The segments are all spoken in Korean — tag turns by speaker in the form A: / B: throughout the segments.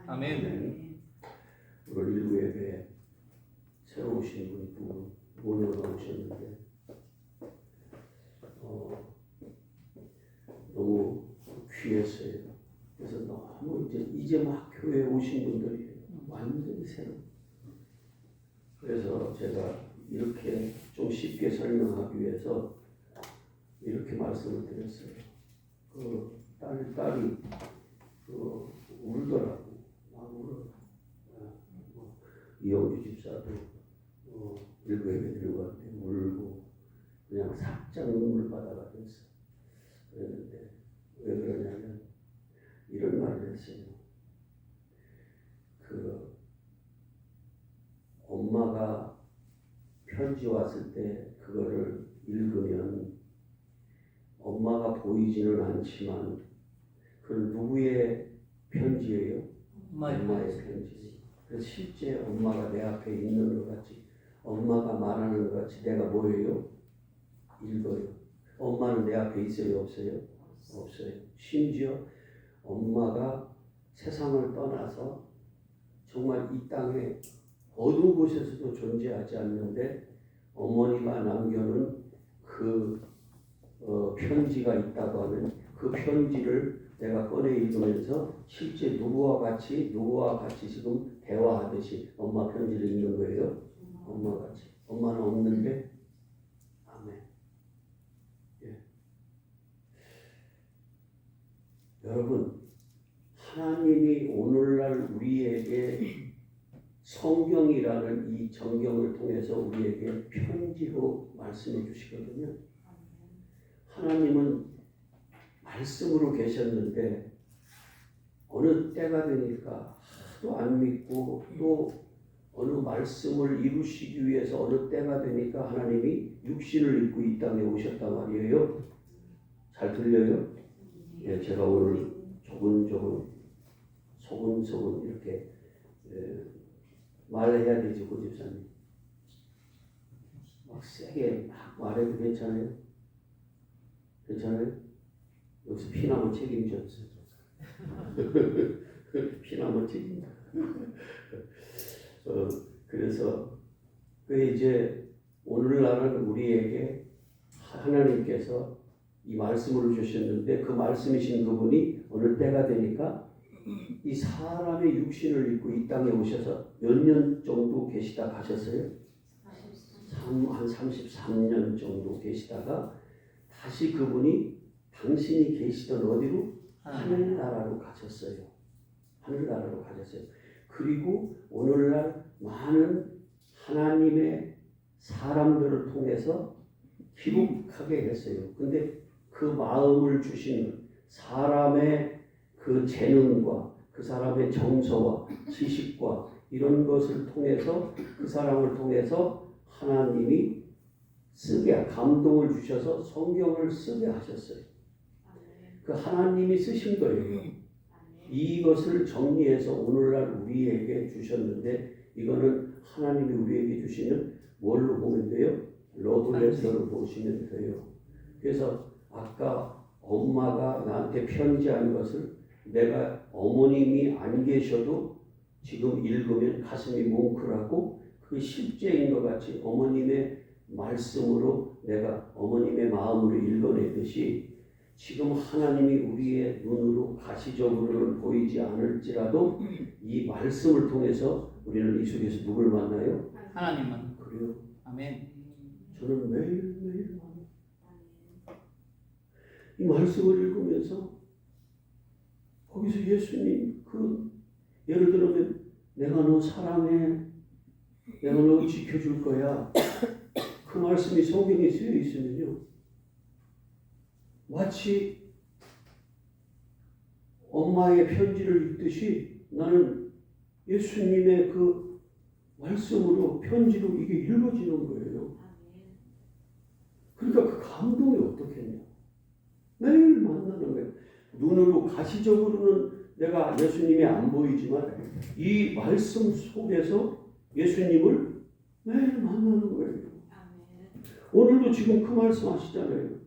A: 아멘.
B: 오늘 일부 예배에 새로 오신 분이 두 모녀가 오셨는데 너무 귀했어요. 그래서 너무 이제 막 교회에 오신 분들이 완전히 새로. 그래서 제가 이렇게 좀 쉽게 설명하기 위해서 이렇게 말씀을 드렸어요. 딸이 울더라고. 막 울어. 이영주 집사도 일부 예배 드리고 갈 때 울고 그냥 살짝 눈물 바다가 됐어. 그랬는데 왜 그러냐면 이런 말을 했어요. 엄마가 편지 왔을 때 그거를 읽으면 엄마가 보이지는 않지만 그건 누구의 편지예요? 엄마의 편지. 그래서 실제 엄마가 내 앞에 있는 것 같이, 엄마가 말하는 것 같이 내가 뭐예요? 읽어요. 엄마는 내 앞에 있어요? 없어요? 없어요. 심지어 엄마가 세상을 떠나서 정말 이 땅에 어두운 곳에서도 존재하지 않는데 어머니가 남겨놓은 그 편지가 있다고 하면 그 편지를 내가 꺼내 읽으면서 실제 누구와 같이 지금 대화하듯이 엄마 편지를 읽는 거예요. 엄마 같이. 엄마는 없는데 아멘. 예. 여러분, 하나님이 오늘날 우리에게 성경이라는 이 정경을 통해서 우리에게 편지로 말씀해 주시거든요. 하나님은 말씀으로 계셨는데 어느 때가 되니까 하도 안 믿고 또 어느 말씀을 이루시기 위해서 어느 때가 되니까 하나님이 육신을 입고 이 땅에 오셨단 말이에요. 잘 들려요? 예, 제가 오늘 소근소근 이렇게 말해야 되지, 고집사님. 막 세게 막 말해도 괜찮아요? 괜찮아요? 여기서 피나면 책임졌어. 피나면 책임져. 그래서 이제 오늘날은 우리에게 하나님께서 이 말씀을 주셨는데 그 말씀이신 그분이 어느 때가 되니까 이 사람의 육신을 입고 이 땅에 오셔서 몇 년 정도 계시다 가셨어요? 한 33년 정도 계시다가 다시 그분이 당신이 계시던 어디로? 하늘나라로 가셨어요. 하늘나라로 가셨어요. 그리고 오늘날 많은 하나님의 사람들을 통해서 기록하게 했어요. 근데 그 마음을 주신 사람의 그 재능과 그 사람의 정서와 지식과 이런 것을 통해서 그 사람을 통해서 하나님이 감동을 주셔서 성경을 쓰게 하셨어요. 그 하나님이 쓰신 거예요. 이것을 정리해서 오늘날 우리에게 주셨는데 이거는 하나님이 우리에게 주시는 뭘로 보면 돼요? 러브레터로 보시면 돼요. 그래서 아까 엄마가 나한테 편지한 것을 내가 어머님이 안 계셔도 지금 읽으면 가슴이 뭉클하고 그게 실제인 것 같이 어머님의 말씀으로 내가 어머님의 마음으로 읽어내듯이 지금 하나님이 우리의 눈으로 가시적으로는 보이지 않을지라도 이 말씀을 통해서 우리는 이 속에서 누굴 만나요?
A: 하나님만.
B: 그래요.
A: 아멘.
B: 저는 매일매일 만나요. 이 말씀을 읽으면서 거기서 예수님 예를 들면 내가 너 사랑해, 내가 너 지켜줄 거야. 그 말씀이 성경에 쓰여 있으면요 마치 엄마의 편지를 읽듯이 나는 예수님의 그 말씀으로 편지로 이게 읽어지는 거예요. 그러니까 그 감동이 어떻겠냐. 매일 만나는 거예요. 눈으로 가시적으로는 내가 예수님이 안 보이지만 이 말씀 속에서 예수님을 매일 만나는 거예요. 오늘도 지금 그 말씀 하시잖아요.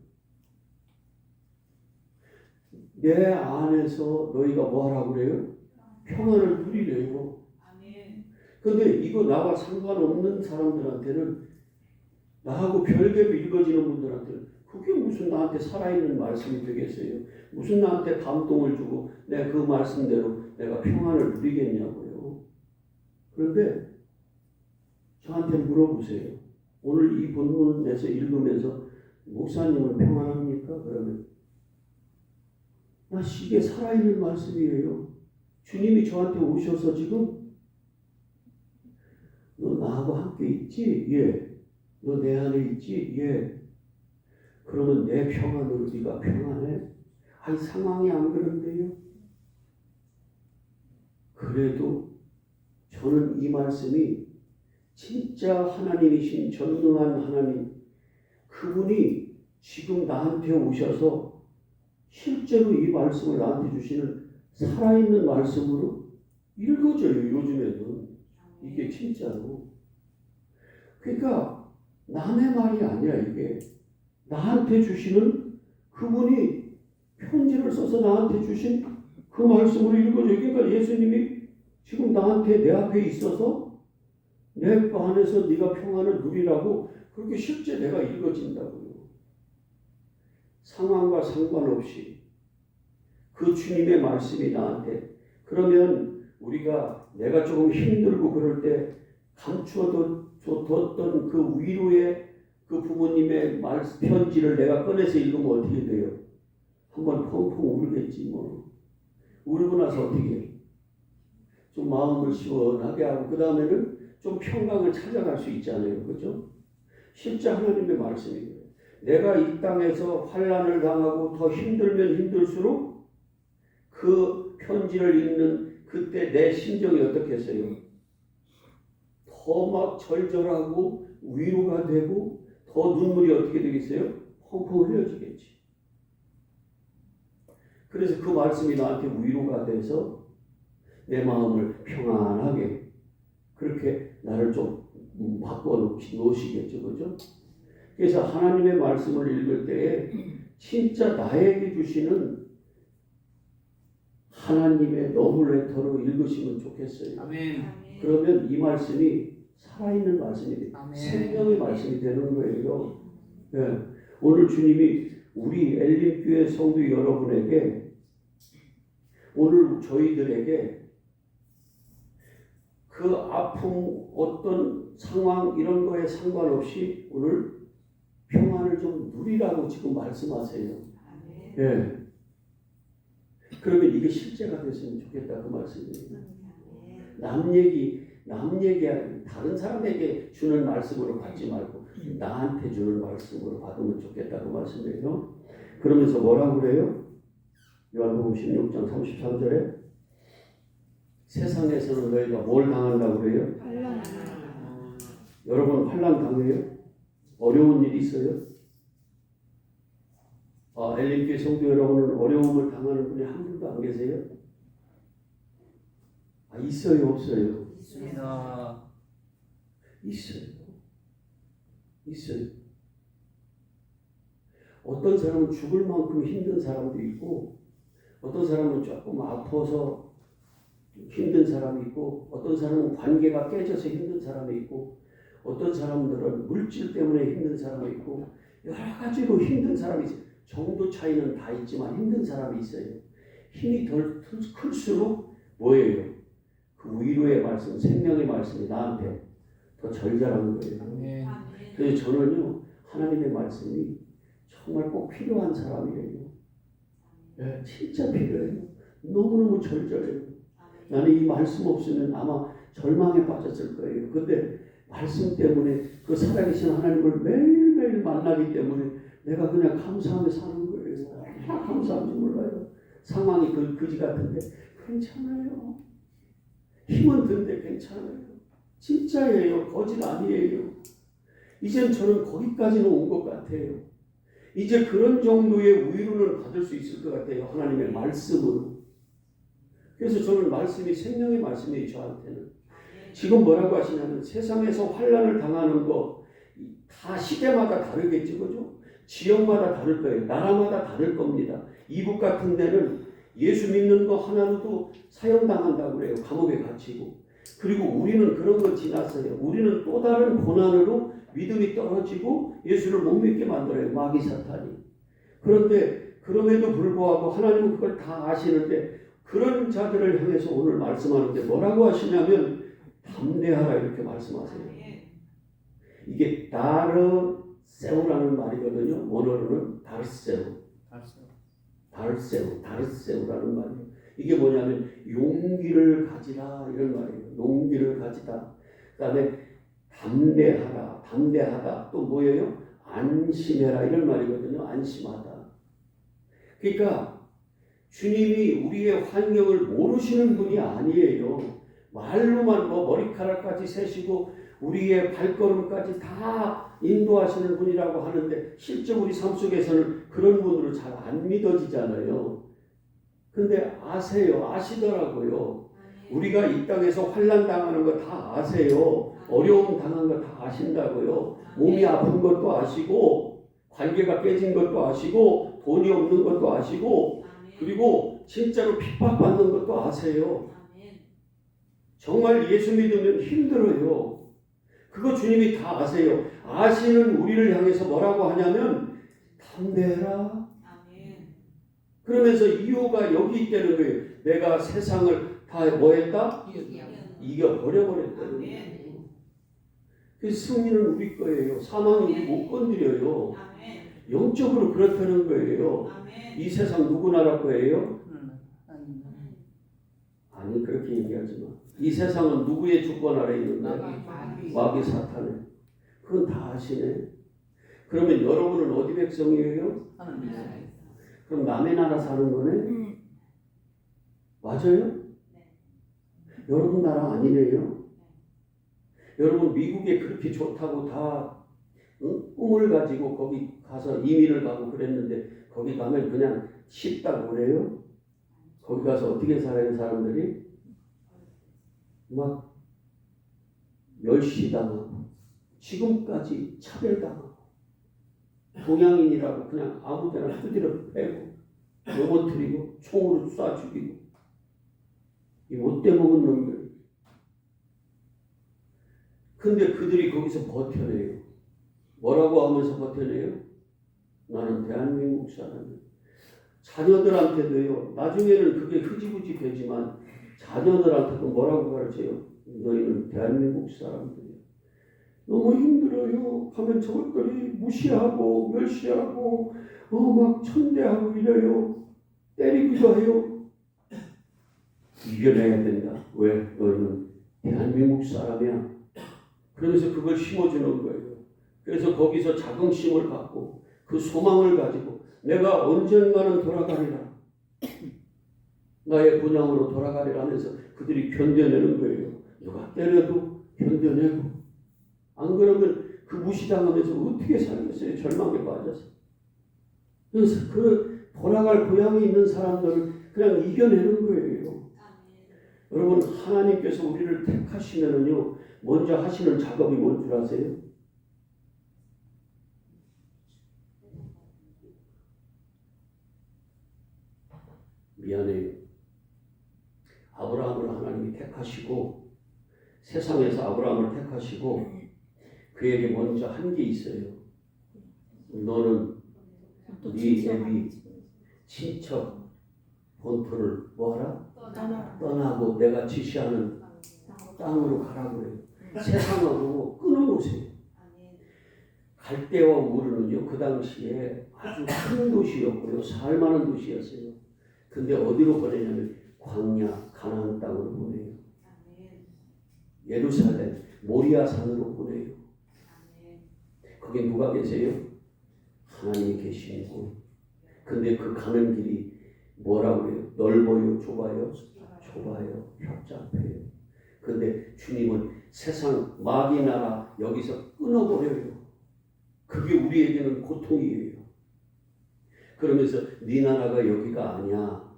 B: 내 안에서 너희가 뭐 하라고 그래요? 평안을 누리래요. 근데 이거 나와 상관없는 사람들한테는, 나하고 별개로 읽어지는 분들한테는 그게 무슨 나한테 살아있는 말씀이 되겠어요? 무슨 나한테 감동을 주고 내가 그 말씀대로 내가 평안을 누리겠냐고요. 그런데 저한테 물어보세요. 오늘 이 본문에서 읽으면서 목사님은 평안합니까? 그러면 이게 살아있는 말씀이에요. 주님이 저한테 오셔서 지금 너 나하고 함께 있지? 예. 너 내 안에 있지? 예. 그러면 내 평안으로 네가 평안해? 아니 상황이 안 그런데요. 그래도 저는 이 말씀이 진짜 하나님이신 전능한 하나님, 그분이 지금 나한테 오셔서 실제로 이 말씀을 나한테 주시는 살아있는 말씀으로 읽어져요. 요즘에는 이게 진짜로. 그러니까 남의 말이 아니야. 이게 나한테 주시는, 그분이 편지를 써서 나한테 주신 그 말씀으로 읽어져요. 그러니까 예수님이 지금 나한테 내 앞에 있어서 내 안에서 네가 평안을 누리라고 그렇게 실제 내가 읽어진다고요. 상황과 상관없이 그 주님의 말씀이 나한테, 그러면 우리가 내가 조금 힘들고 그럴 때 감추어뒀던 그 위로의 그 부모님의 편지를 내가 꺼내서 읽으면 어떻게 돼요? 한번 펑펑 울겠지 뭐. 울고 나서 어떻게 해요? 좀 마음을 시원하게 하고 그 다음에는 좀 평강을 찾아갈 수 있잖아요. 그죠? 실제 하나님의 말씀이에요. 내가 이 땅에서 환난을 당하고 더 힘들면 힘들수록 그 편지를 읽는 그때 내 심정이 어떻겠어요? 더 막 절절하고 위로가 되고 더 눈물이 어떻게 되겠어요? 펑펑 흘려지겠지. 그래서 그 말씀이 나한테 위로가 돼서 내 마음을 평안하게 그렇게 나를 좀 바꿔 놓으시겠죠. 그죠? 그래서 하나님의 말씀을 읽을 때에 진짜 나에게 주시는 하나님의 러브레터로 읽으시면 좋겠어요.
A: 아멘.
B: 그러면 이 말씀이 살아있는 말씀이
A: 아멘.
B: 생명의 말씀이 되는 거예요. 예. 오늘 주님이 우리 엘림교회 성도 여러분에게, 오늘 저희들에게 그 아픔, 어떤 상황 이런 거에 상관없이 오늘 평안을 좀 누리라고 지금 말씀하세요. 예. 그러면 이게 실제가 됐으면 좋겠다 그 말씀이에요. 남 얘기 다른 사람에게 주는 말씀으로 받지 말고 나한테 주는 말씀으로 받으면 좋겠다 그 말씀이에요. 그러면서 뭐라고 그래요? 요한복음 16장 33절에 세상에서는 너희가 뭘 당한다고 그래요? 여러분 환난 당해요? 어려운 일이 있어요? 엘림교회 성도 여러분은 어려움을 당하는 분이 한 분도 안 계세요? 있어요? 없어요?
A: 있습니다.
B: 있어요. 어떤 사람은 죽을 만큼 힘든 사람도 있고, 어떤 사람은 조금 아파서 힘든 사람이 있고, 어떤 사람은 관계가 깨져서 힘든 사람이 있고, 어떤 사람들은 물질 때문에 힘든 사람이 있고, 여러 가지로 힘든 사람이 있어요. 정도 차이는 다 있지만 힘든 사람이 있어요. 힘이 덜 클수록 뭐예요? 그 위로의 말씀, 생명의 말씀이 나한테 더 절절한 거예요.
A: 아멘.
B: 그래서 저는요, 하나님의 말씀이 정말 꼭 필요한 사람이에요. 네, 진짜 필요해요. 너무너무 절절해요. 나는 이 말씀 없으면 아마 절망에 빠졌을 거예요. 근데 말씀 때문에 그 살아계신 하나님을 매일매일 만나기 때문에 내가 그냥 감사하며 사는 거예요. 얼마나 감사한지 몰라요. 상황이 그지 같은데 괜찮아요. 힘은 든데 괜찮아요. 진짜예요. 거짓 아니에요. 이젠 저는 거기까지는 온 것 같아요. 이제 그런 정도의 위로를 받을 수 있을 것 같아요. 하나님의 말씀으로. 그래서 저는 말씀이 생명의 말씀이에요. 저한테는. 지금 뭐라고 하시냐면 세상에서 환난을 당하는 거 다 시대마다 다르겠죠. 그죠? 지역마다 다를 거예요. 나라마다 다를 겁니다. 이북 같은 데는 예수 믿는 거 하나로도 사형당한다고 그래요. 감옥에 갇히고. 그리고 우리는 그런 거 지났어요. 우리는 또 다른 고난으로 믿음이 떨어지고 예수를 못 믿게 만들어요. 마귀 사탄이. 그런데 그럼에도 불구하고 하나님은 그걸 다 아시는데 그런 자들을 향해서 오늘 말씀하는데 뭐라고 하시냐면 담대하라 이렇게 말씀하세요. 이게 다르세우라는 말이거든요. 원어로는 다르세우라는 말이에요. 이게 뭐냐면 용기를 가지라 이런 말이에요. 용기를 가지다. 그다음에 담대하다. 또 뭐예요? 안심해라 이런 말이거든요. 안심하다. 그러니까 주님이 우리의 환경을 모르시는 분이 아니에요. 말로만 머리카락까지 세시고 우리의 발걸음까지 다 인도하시는 분이라고 하는데 실제 우리 삶 속에서는 그런 분으로 잘 안 믿어지잖아요. 근데 아시더라고요. 우리가 이 땅에서 환난 당하는 거 다 아세요. 어려움 당한 거 다 아신다고요. 몸이 아픈 것도 아시고 관계가 깨진 것도 아시고 돈이 없는 것도 아시고 그리고 진짜로 핍박받는 것도 아세요. 정말 예수 믿으면 힘들어요. 그거 주님이 다 아세요. 아시는 우리를 향해서 뭐라고 하냐면 담대해라. 그러면서 이유가 여기 있다는 거예요. 내가 세상을 다 뭐했다? 이겨버려버렸다는 거예요. 그래서 승리는 우리 거예요. 사망이 우리 못 건드려요. 영적으로 그렇다는 거예요. 이 세상 누구 나라 거예요? 아니 그렇게 얘기하지 마. 이 세상은 누구의 주권 아래 있는 거예요? 마귀 사탄의. 그건 다 아시네. 그러면 여러분은 어디 백성이에요? 그럼 남의 나라 사는 거네? 맞아요? 여러분 나라 아니네요? 여러분 미국에 그렇게 좋다고 다 꿈을 가지고 거기 가서 이민을 가고 그랬는데 거기 가면 그냥 쉽다고 그래요? 거기 가서 어떻게 살아요 사람들이? 막 멸시당하고 지금까지 차별당하고 동양인이라고 그냥 아무데나 두드려 패고 넘어뜨리고 총으로 쏴 죽이고 이 못돼 먹은 놈들. 근데 그들이 거기서 버텨내요. 뭐라고 하면서 버텨내요? 나는 대한민국 사람이야. 자녀들한테도요. 나중에는 그게 흐지부지 되지만 자녀들한테도 뭐라고 가르쳐요? 너희는 대한민국 사람들이야. 너무 힘들어요. 가면 저것들이 무시하고 멸시하고 막 천대하고 이래요. 때리기도 해요. 이겨내야 된다. 왜? 너희는 대한민국 사람이야. 그러면서 그걸 심어주는 거예요. 그래서 거기서 자긍심을 갖고 그 소망을 가지고 내가 언젠가는 돌아가리라. 나의 본향으로 돌아가리라 하면서 그들이 견뎌내는 거예요. 누가 때려도 견뎌내고 안 그러면 그 무시당하면서 어떻게 살겠어요? 절망에 빠져서. 그래서 그 돌아갈 고향이 있는 사람들을 그냥 이겨내는 거예요. 여러분 하나님께서 우리를 택하시면은요 먼저 하시는 작업이 뭔 줄 아세요? 미안해요. 아브라함을 하나님이 택하시고 세상에서 아브라함을 택하시고 그에게 먼저 한 게 있어요. 너는 네 애비 친척 본토를 뭐하라? 떠나고 내가 지시하는 땅으로 가라고 해요. 세상하고 끊어놓으세요. 갈대와 우르는요 그 당시에 아주 큰 도시였고요. 살만한 도시였어요. 근데 어디로 보내냐면 광야 가나안 땅으로 보내요. 예루살렘 모리아 산으로 보내요. 거기 누가 계세요? 하나님이 계시는 곳. 근데 그 가는 길이 뭐라고 해요? 넓어요? 좁아요? 좁아요. 협잡해요. 근데 주님은 세상 마귀 나라 여기서 끊어버려요. 그게 우리에게는 고통이에요. 그러면서 네 나라가 여기가 아니야.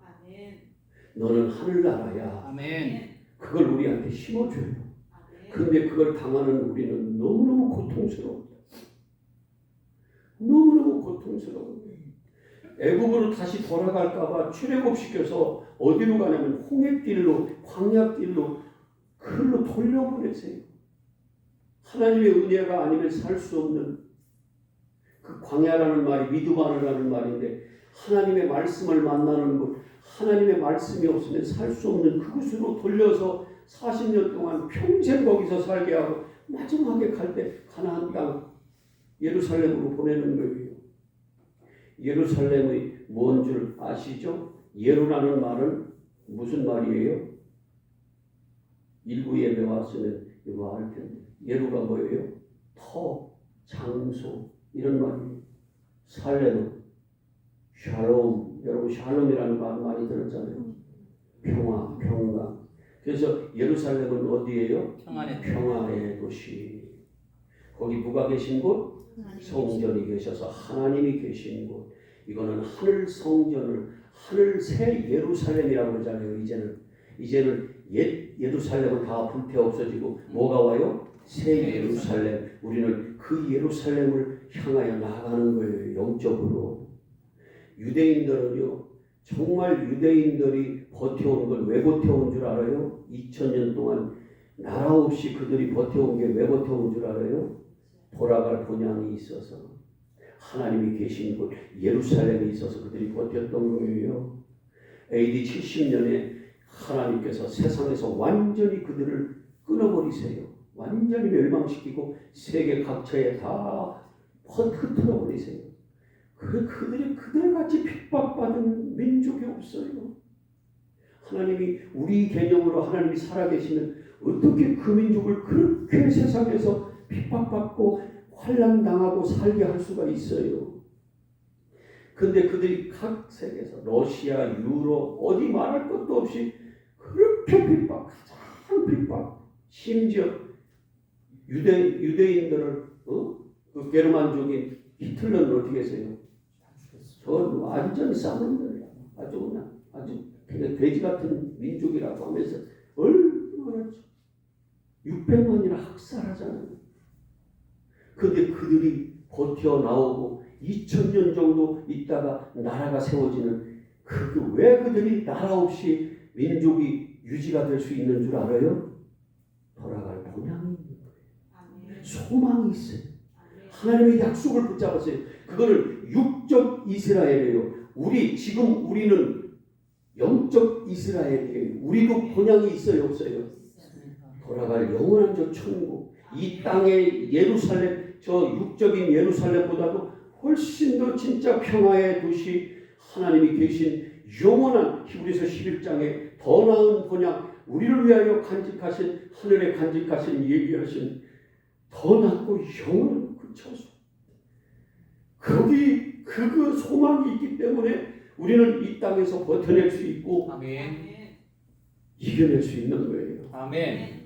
B: 너는 하늘나라야. 그걸 우리한테 심어줘요. 근데 그걸 당하는 우리는 너무너무 고통스러워요. 너무너무 고통스러워요. 애굽으로 다시 돌아갈까봐 출애굽시켜서 어디로 가냐면 홍해길로 광야길로 그걸로 돌려보내세요. 하나님의 은혜가 아니면 살 수 없는 그 광야라는 말이 미드바르라는 말인데 하나님의 말씀을 만나는 곳, 하나님의 말씀이 없으면 살 수 없는 그곳으로 돌려서 40년 동안 평생 거기서 살게 하고 마지막에 갈 때 가나안 땅 예루살렘으로 보내는 거예요. 예루살렘의 뭔 줄 아시죠? 예루라는 말은 무슨 말이에요? 일부 예배 왔으면 이거 알 텐데 예루가 뭐예요? 터, 장소 이런 말이에요. 살렘은 샬롬, 여러분 샬롬이라는 말 많이 들었잖아요. 평화, 평강. 그래서 예루살렘은 어디예요? 평화의 도시. 거기 누가 계신 곳? 성전이 계셔서 하나님이 계신 곳. 이거는 하늘 성전을 하늘 새 예루살렘이라고 그러잖아요. 이제는 옛 예루살렘은 다 불태 없어지고 뭐가 와요? 새 예루살렘. 우리는 그 예루살렘을 향하여 나아가는 거예요. 영적으로. 유대인들은요, 정말 유대인들이 버텨온 건 왜 버텨온 줄 알아요? 2000년 동안 나라 없이 그들이 버텨온 게 왜 버텨온 줄 알아요? 돌아갈 본향이 있어서 하나님이 계신 곳 예루살렘에 있어서 그들이 버텼던 거예요. AD 70년에 하나님께서 세상에서 완전히 그들을 끊어버리세요. 완전히 멸망시키고 세계 각처에 다 흩어버리세요. 그들이 그들같이 핍박받은 민족이 없어요. 하나님이 우리 개념으로 하나님이 살아계시면 어떻게 그 민족을 그렇게 세상에서 핍박받고 환난당하고 살게 할 수가 있어요. 근데 그들이 각 세계에서 러시아, 유럽 어디 말할 것도 없이 그렇게 핍박, 가장 핍박. 심지어 유대인들을 그 게르만족인 히틀러는 어떻게 했어요? 저 완전히 쌍놈들이야. 아주 그냥 돼지 같은 민족이라고 하면서 얼마나 600만이나 학살하잖아요. 근데 그들이 버텨 나오고 2000년 정도 있다가 나라가 세워지는 왜 그들이 나라 없이 민족이 유지가 될 수 있는 줄 알아요? 돌아갈 본향이 있는 거예요. 소망이 있어요. 하나님의 약속을 붙잡았어요. 그거는 육적 이스라엘이에요. 우리는 영적 이스라엘이에요. 우리도 본향이 있어요, 없어요? 돌아갈 영원한 저 천국. 이 땅의 예루살렘, 저 육적인 예루살렘보다도 훨씬 더 진짜 평화의 도시, 하나님이 계신 영원한 히브리서 11장에 더 나은 본향, 우리를 위하여 간직하신 하늘에 간직하신 얘기하신 더 낫고 영원한 그 처소. 거기 그 소망이 있기 때문에 우리는 이 땅에서 버텨낼 수 있고
A: 아멘.
B: 이겨낼 수 있는 거예요.
A: 아멘.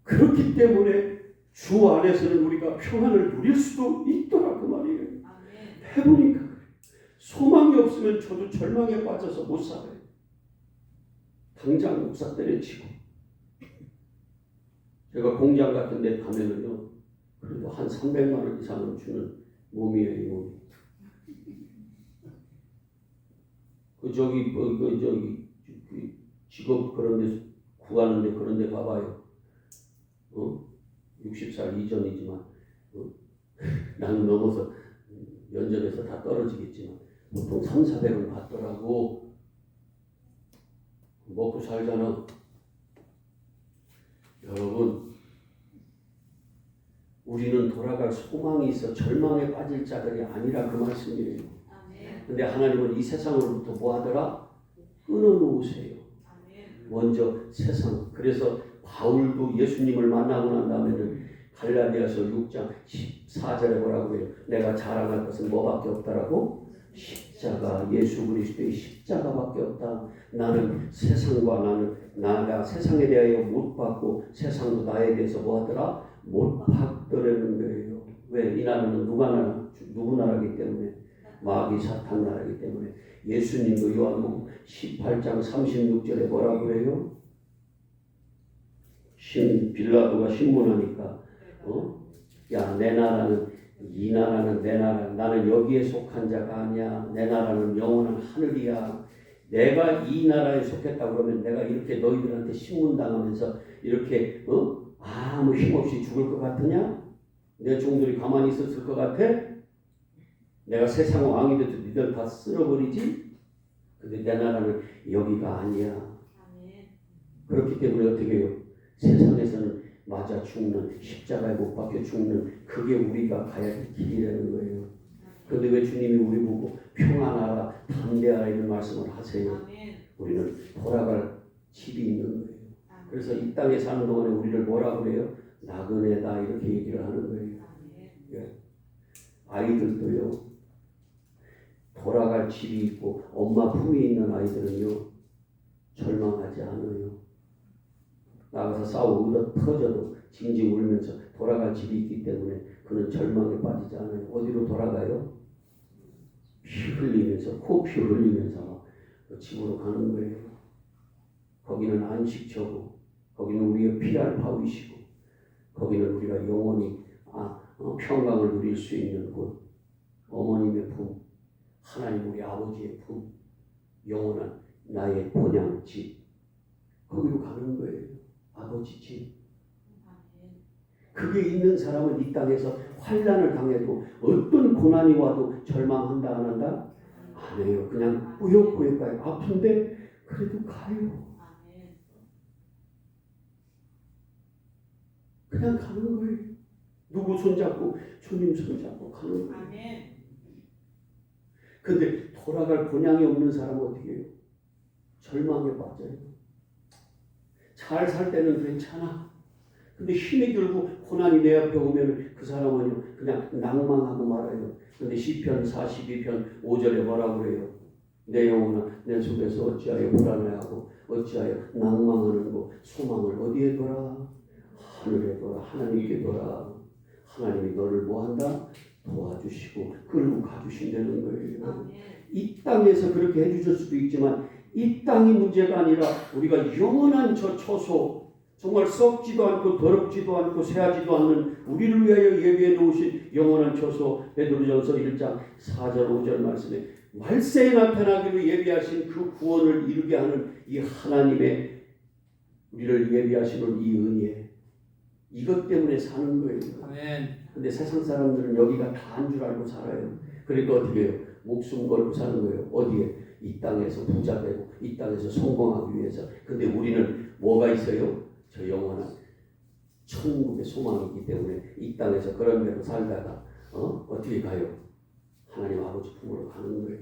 B: 그렇기 때문에 주 안에서는 우리가 평안을 누릴 수도 있더라 그 말이에요. 해보니까 그래. 소망이 없으면 저도 절망에 빠져서 못 살아요. 당장 목사 때려치고 제가 공장 같은 데 가면은요 그래도 한 300만 원 이상은 주는 몸이에요. 이 몸이. 그 직업 그런 데 구하는데 그런 데 가봐요. 60살 이전이지만 나는 넘어서 면접에서 다 떨어지겠지만 보통 300~400은 받더라고. 먹고 살잖아. 여러분 우리는 돌아갈 소망이 있어 절망에 빠질 자들이 아니라 그 말씀이에요. 근데 하나님은 이 세상으로부터 뭐 하더라? 끊어놓으세요. 먼저 세상. 그래서 바울도 예수님을 만나고 난 다음에는 갈라디아서 6장 14절에 뭐라고 해요? 내가 자랑할 것은 뭐밖에 없다라고? 십자가, 예수 그리스도의 십자가밖에 없다. 나는 세상과 나가 세상에 대하여 못 받고 세상도 나에 대해서 뭐 하더라? 못 받더라는 거예요. 왜? 이 나라는 누구 나라이기 때문에 마귀 사탄 나라이기 때문에. 예수님도 요한복음 18장 36절에 뭐라고 해요? 빌라도가 신문하니까 야, 내 나라는 이 나라는 내 나라, 나는 여기에 속한 자가 아니야. 내 나라는 영원한 하늘이야. 내가 이 나라에 속했다 그러면 내가 이렇게 너희들한테 신문당하면서 이렇게 아무 힘없이 죽을 것 같으냐? 내 종들이 가만히 있었을 것 같아? 내가 세상 왕이 돼도 니들 다 쓸어버리지? 근데 내 나라는 여기가 아니야. 그렇기 때문에 어떻게 해요? 세상에서는 맞아 죽는, 십자가에 못 박혀 죽는, 그게 우리가 가야 할 길이라는 거예요. 그런데 왜 주님이 우리 보고 평안하라, 담대하라 이런 말씀을 하세요? 우리는 돌아갈 집이 있는 거예요. 그래서 이 땅에 사는 동안에 우리를 뭐라 그래요? 나그네다 이렇게 얘기를 하는 거예요. 예. 아이들도요, 돌아갈 집이 있고 엄마 품에 있는 아이들은요 절망하지 않아요. 나가서 싸우고 얻어 터져도 징징 울면서 돌아갈 집이 있기 때문에 그는 절망에 빠지지 않아요. 어디로 돌아가요? 피 흘리면서, 코피 흘리면서 집으로 가는 거예요. 거기는 안식처고, 거기는 우리의 피할 바위시고, 거기는 우리가 영원히 평강을 누릴 수 있는 곳, 어머님의 품, 하나님 우리 아버지의 품, 영원한 나의 본향집, 거기로 가는 거예요. 아버지 집. 그게 있는 사람은 이 땅에서 환난을 당해도 어떤 고난이 와도 절망한다 안 한다? 안 해요. 그냥 꾸역꾸역 가요. 아픈데 그래도 가요. 그냥 가는 거예요. 누구 손잡고 주님 손잡고 가는 거예요. 근데 돌아갈 본향이 없는 사람은 어떻게 해요? 절망에 빠져요. 잘 살 때는 괜찮아. 근데 힘이 들고 고난이 내 앞에 오면 그 사람은요 그냥 낭망하고 말아요. 근데 시편 42편 5절에 뭐라고 그래요? 내 영혼아 내 속에서 어찌하여 불안해하고 어찌하여 낭망하는고 소망을 어디에 둬라? 하늘에 둬라. 하나님께 둬라. 하나님이 너를 뭐한다? 도와주시고 끌고 가주신다는 거예요. 이 땅에서 그렇게 해주실 수도 있지만 이 땅이 문제가 아니라 우리가 영원한 저 처소, 정말 썩지도 않고 더럽지도 않고 새하지도 않는 우리를 위하여 예비해 놓으신 영원한 처소, 베드로전서 1장 4절 5절 말씀에 말세에 나타나기로 예비하신 그 구원을 이루게 하는 이 하나님의 우리를 예비하시는 이 은혜, 이것 때문에 사는 거예요. 근데 세상 사람들은 여기가 다인 줄 알고 살아요. 그러니까 어떻게 해요? 목숨 걸고 사는 거예요. 어디에? 이 땅에서 부자 되고 이 땅에서 성공하기 위해서. 근데 우리는 뭐가 있어요? 저 영원한 천국의 소망이기 때문에 이 땅에서 그런 대로 살다가 어떻게 가요? 하나님 아버지 품으로 가는 거예요.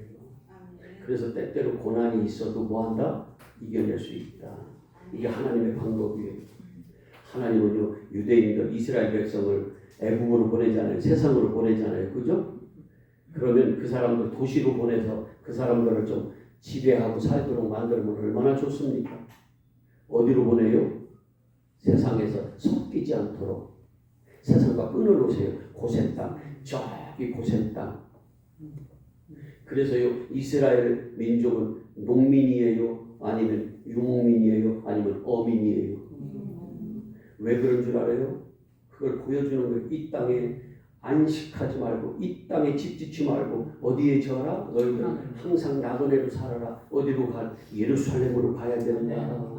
B: 그래서 때때로 고난이 있어도 뭐한다? 이겨낼 수 있다. 이게 하나님의 방법이에요. 하나님은요 유대인들 이스라엘 백성을 애국으로 보내잖아요. 세상으로 보내잖아요. 그죠? 그러면 그 사람들 도시로 보내서 그 사람들을 좀 지배하고 살도록 만들면 얼마나 좋습니까? 어디로 보내요? 세상에서 섞이지 않도록 세상과 끈을 놓으세요. 고센 땅, 저기 고센 땅. 그래서요 이스라엘 민족은 농민이에요? 아니면 유목민이에요? 아니면 어민이에요? 왜 그런 줄 알아요? 그걸 보여주는 거예요. 이 땅에 안식하지 말고 이 땅에 집 짓지 말고 어디에 저라? 너희들 항상 나그네로 살아라. 어디로 가? 예루살렘으로 가야 된다.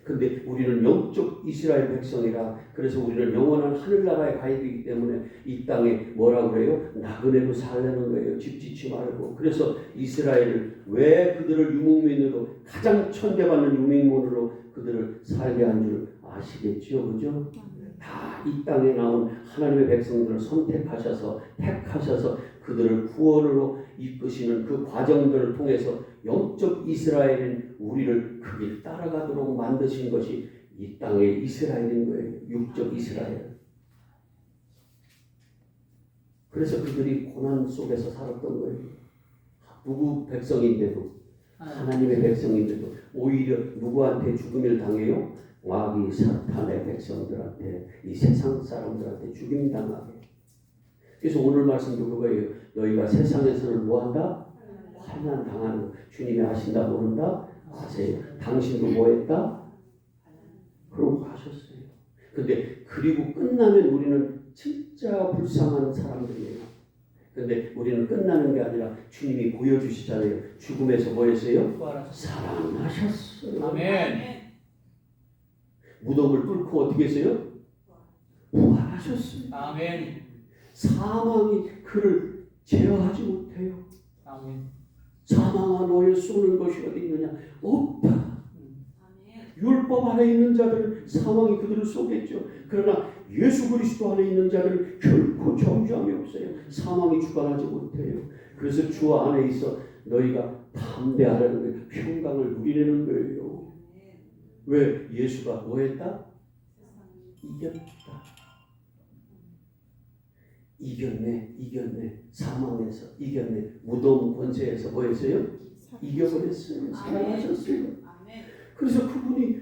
B: 근데 우리는 영적 이스라엘 백성이라 그래서 우리는 영원한 하늘나라에 가야 되기 때문에 이 땅에 뭐라 그래요? 나그네로 살려는 거예요. 집 짓지 말고. 그래서 이스라엘을 왜 그들을 유목민으로 가장 천대받는 유목민으로 그들을 살게 한 줄 아시겠죠? 그죠? 다 이 땅에 나온 하나님의 백성들을 선택하셔서 택하셔서 그들을 구원으로 이끄시는 그 과정들을 통해서 영적 이스라엘인 우리를 그 길 따라가도록 만드신 것이 이 땅의 이스라엘인 거예요. 육적 이스라엘. 그래서 그들이 고난 속에서 살았던 거예요. 누구 백성인데도 하나님의 백성인데도 오히려 누구한테 죽음을 당해요? 마귀 사탄의 백성들한테 이 세상 사람들한테 죽임 당하게. 그래서 오늘 말씀도 그거예요. 너희가 세상에서는 뭐한다? 환난 당하는 거. 주님이 아신다 모른다? 아세요. 당신도 뭐했다? 그러고 가셨어요. 근데 그리고 끝나면 우리는 진짜 진짜 불쌍한 사람들이에요. 근데 우리는 끝나는 게 아니라 주님이 보여주시잖아요. 죽음에서 뭐 했어요? 살아나셨어요.
A: 아멘.
B: 무덤을 뚫고 어떻게 했어요? 부활하셨어요.
A: 아멘.
B: 사망이 그를 제어하지 못해요.
A: 아멘.
B: 사망아 너의 쏘는 것이 어디 있느냐? 없다. 율법 안에 있는 자들은 사망이 그들을 쏘겠죠. 그러나 예수 그리스도 안에 있는 자들은 결코 정죄함이 없어요. 사망이 주관하지 못해요. 그래서 주 안에 있어 너희가 담대하라는 거예요. 평강을 누리려는 거예요. 왜? 예수가 뭐 했다? 이겼다. 이겼네. 사망에서 이겼네. 무덤 권세에서 뭐 했어요? 이겨버렸어요. 살아나셨어요. 그래서 그분이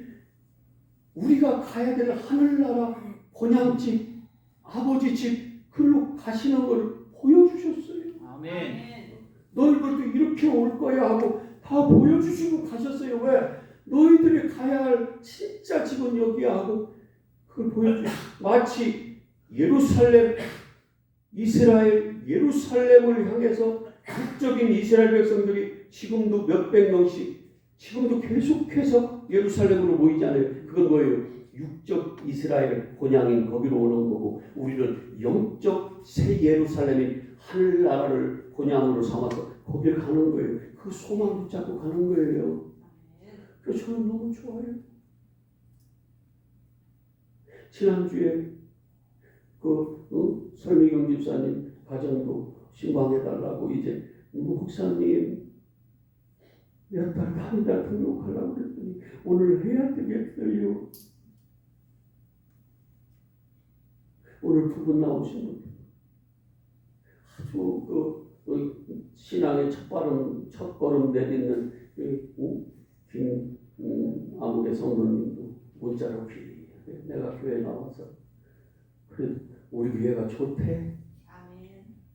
B: 우리가 가야 될 하늘나라 본향집 아버지 집 그리로 가시는 걸 보여주셨어요.
A: 아멘.
B: 너희들도 이렇게 올 거야 하고 다 보여주시고 가셨어요. 왜? 너희들이 가야 할 진짜 집은 여기야 하고 그걸 보여주셨어요. 마치 예루살렘 이스라엘 예루살렘을 향해서 국적인 이스라엘 백성들이 지금도 몇백 명씩 지금도 계속해서 예루살렘으로 모이잖아요. 그건 뭐예요? 육적 이스라엘 본향인 거기로 오는 거고 우리는 영적 새 예루살렘인 하늘나라를 본향으로 삼아서 거기를 가는 거예요. 그 소망 붙잡고 가는 거예요. 그래서 저는 너무 좋아요. 지난주에 설미경 집사님 가정도 신방해달라고 이제 목사님 몇 달 간다 등록하려고 그랬더니 오늘 해야 되겠어요. 오늘 두 분 나오신 분 아주 신앙의 첫걸음 내딛는 아무개 성도님도 문자로 귀 내가 교회 나와서 그래 우리 교회가 좋대.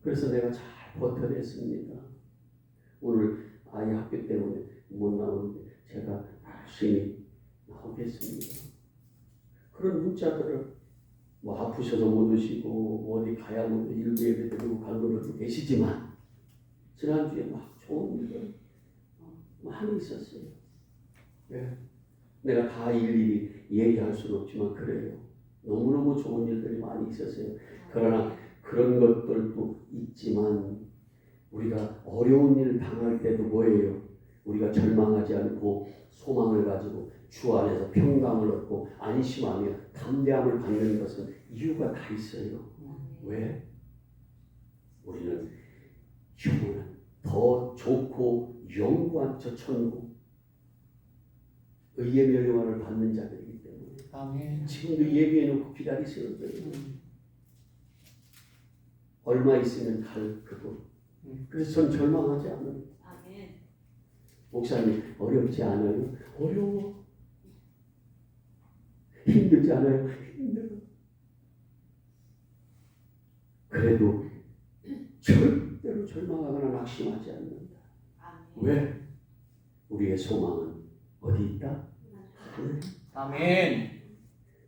B: 그래서 내가 잘 버텨냈습니다. 오늘 아이 학교 때문에 못 나오는데 제가 열심히 나오겠습니다. 그런 문자들을 뭐 아프셔서 못 오시고 어디 가야 뭐 일부 예배 드리고 간 분들도 계시지만 지난주에 막 좋은 일들 많이 있었어요. 네. 내가 다 일일이 얘기할 수는 없지만 그래요. 너무너무 좋은 일들이 많이 있었어요. 그러나 그런 것들도 있지만 우리가 어려운 일 당할 때도 뭐예요? 우리가 절망하지 않고 소망을 가지고 주 안에서 평강을 얻고 안심하며 담대함을 갖는 것은 이유가 다 있어요. 왜? 우리는 영원한 더 좋고 영구한 저 천국 의의 멸류관을 받는 자들이기 때문에
A: 아멘.
B: 지금도 예비해놓고 기다리시는 거예요. 얼마 있으면 갈 그곳. 그래서 전 절망하지 않아요. 목사님 어렵지 않아요? 어려워. 힘들지 않아요? 힘들어. 그래도 절대로 절망하거나 낙심하지 않는다. 왜? 우리의 소망은 어디 있다? 하늘.
A: 아멘.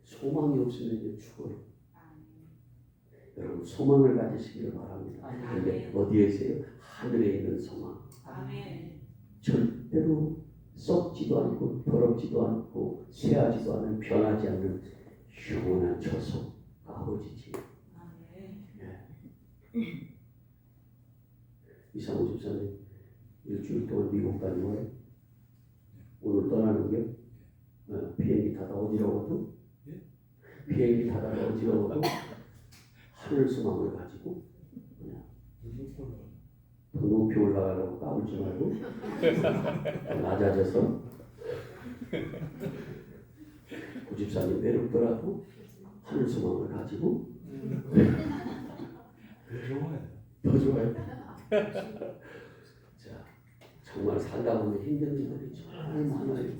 B: 소망이 없으면 죽어요. 여러분 소망을 가지시기를 바랍니다. 그런데 어디에 있어요? 하늘에 있는 소망. 절대로 썩지도 않고 더럽지도 않고 쇠하지도 않은 변하지 않는 영원한 처소 아버지지. 이상호 집사님 일주일 동안 미국 다녀와요. 오늘 떠나는 게 비행기 타다 어지러워도 비행기 타다가 어지러워도 하늘 소망을 가지고 그냥 더 높이 올라가려고 까불지 말고 낮아져서 고집사님 외롭더라도 하늘 소망을 가지고 더 좋아요. 자, 정말 살다 보면 힘든 일들이 정말 많아요.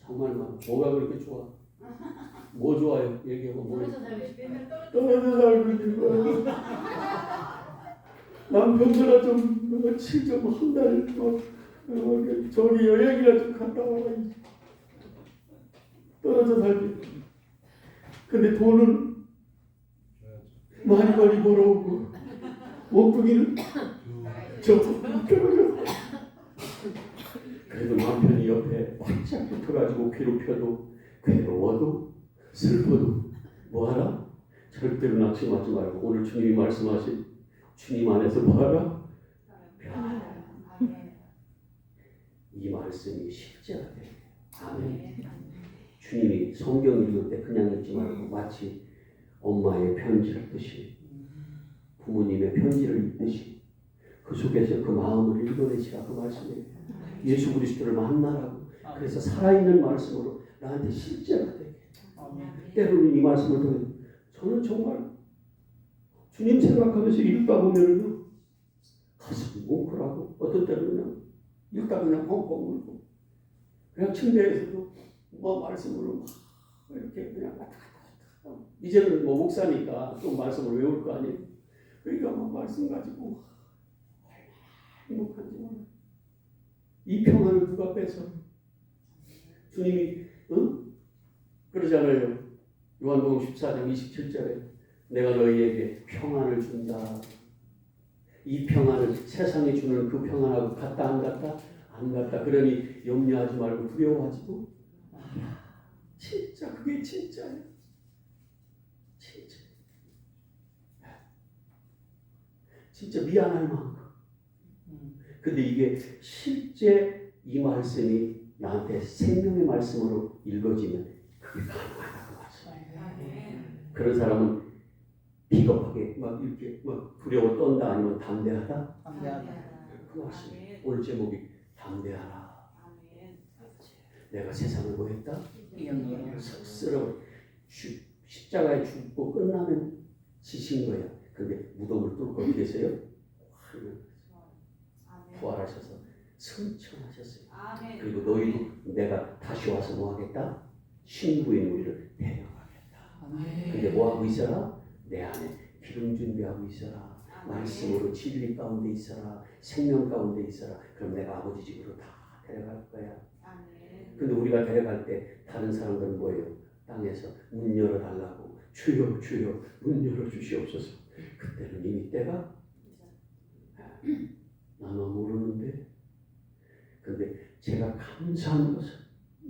B: 정말 많아. 뭐가 그렇게 좋아? 뭐 좋아요? 얘기해봐. 뭐 떨어져 살고 있는 거야. 남편들아 한 달 저기 여행이라 좀 갔다 와라. 떨어져 살기. 근데 돈은 많이 벌어오고 원숭이는 저 그러고 그래도 남편이 옆에 활짝 붙어가지고 괴롭혀도 괴로워도 슬퍼도 뭐하라? 절대로 낙심하지 말고 오늘 주님이 말씀하신 주님 안에서 뭐하라? 이 말씀이 실제가 돼. 아멘. 주님이 성경 읽을 때 그냥 읽지 말고 마치 엄마의 편지를 읽듯이 부모님의 편지를 읽듯이 그 속에서 그 마음을 읽어내시라 그 말씀이에요. 예수 그리스도를 만나라고. 그래서 살아있는 말씀으로 나한테 실제가 되게. 때로는 이 말씀을 통해 저는 정말 주님 생각하면서 읽다 보면은 가슴이 뭉클하고 어떤 때는 그냥 읽다 그냥 펑펑 울고 그냥 침대에서도 뭐 말씀으로 막 이렇게 그냥 왔다 갔다 이제는 뭐 목사니까 또 말씀을 외울 거 아니에요. 그러니까 막 말씀 가지고 행복한지 몰라. 이 평안을 누가 뺏어? 주님이 그러잖아요. 요한복음 14장 27절에 내가 너희에게 평안을 준다. 이 평안을 세상이 주는 그 평안하고 같다 안 같다? 안 같다. 그러니 염려하지 말고 두려워하지도 마라. 진짜 그게 진짜예요. 진짜 미안할 만큼. 근데 이게 실제 이 말씀이 나한테 생명의 말씀으로 읽어지면 그게 가능하다고 말씀해요. 그런 사람은 비겁하게 막 이렇게 막 두려워 떤다 아니면 담대하다. 그 말씀. 오늘 제목이 담대하라. 내가 세상을 뭐 했다? 삭스러워. 십자가에 죽고 끝나면 지신 거야. 근데 무덤을 뚫고 계세요. 부활하셔서 승천하셨어요. 그리고 너희도 내가 다시 와서 뭐 하겠다? 신부인 우리를 데려가겠다. 근데 뭐 하고 있어라? 내 안에 기름 준비하고 있어라. 말씀으로 진리 가운데 있어라. 생명 가운데 있어라. 그럼 내가 아버지 집으로 다 데려갈 거야. 근데 우리가 데려갈 때 다른 사람들은 뭐예요? 땅에서 문 열어달라고 주여 주여 문 열어주시옵소서. 그때는 이미 때가 나만 모르는데. 근데 제가 감사하는 것은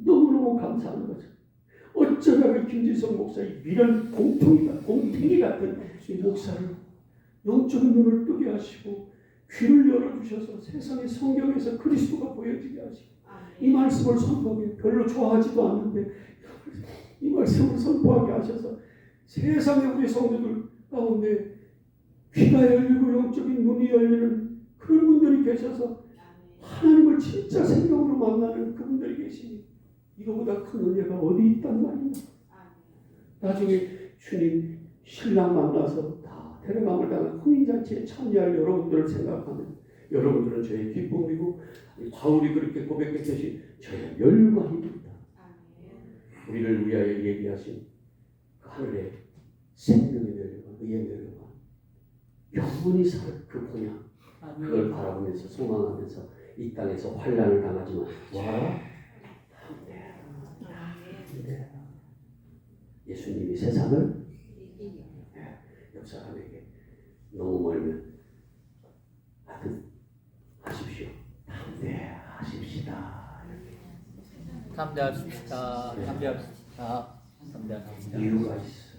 B: 너무너무 감사하는 것은 어쩌다가 김지성 목사의 미련 곰탱이 같은 이 목사를 영적인 눈을 뜨게 하시고 귀를 열어주셔서 세상의 성경에서 그리스도가 보여지게 하시고 이 말씀을 선포하게 별로 좋아하지도 않는데 이 말씀을 선포하게 하셔서 세상의 우리 성도들 가운데 귀가 열리고 영적인 눈이 열리는 그런 분들이 계셔서 하나님을 진짜 생명으로 만나는 그분들이 계시니 이거보다 큰 은혜가 어디 있단 말이냐. 나중에 주님 신랑 만나서 다 데려감을 당한 혼인잔치에 참여할 여러분들을 생각하면 여러분들은 저의 기쁨이고 바울이 그렇게 고백했듯이 저의 열광입니다. 우리를 위하여 얘기하신 그 하늘의 생명의 멸류관, 의의 멸류관, 영원히 살 그 본향, 그걸 바라보면서 소망하면서 이 땅에서 환난을 당하지만 와 담대하라. 예수님이 세상을 옆 사람에게 너무 멀면 하여튼 하십시오. 담대하십시다.
C: 담대합시다. 담대합시다. 담대합시다.
B: 이유가 있어.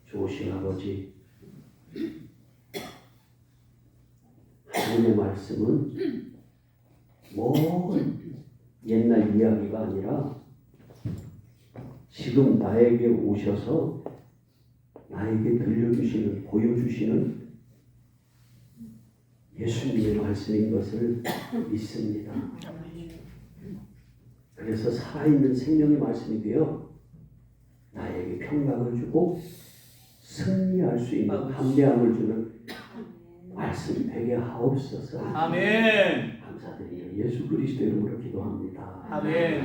B: 좋으신 아버지, 하나님의 말씀은 먼 옛날 이야기가 아니라 지금 나에게 오셔서 나에게 들려주시는, 보여주시는 예수님의 말씀인 것을 믿습니다. 그래서 살아있는 생명의 말씀이 되어 나에게 평강을 주고 승리할 수 있는 담대함을 주는 말씀이 되게 하옵소서.
C: 아멘.
B: 감사드리며 예수 그리스도 이름으로 기도합니다.
C: 아멘.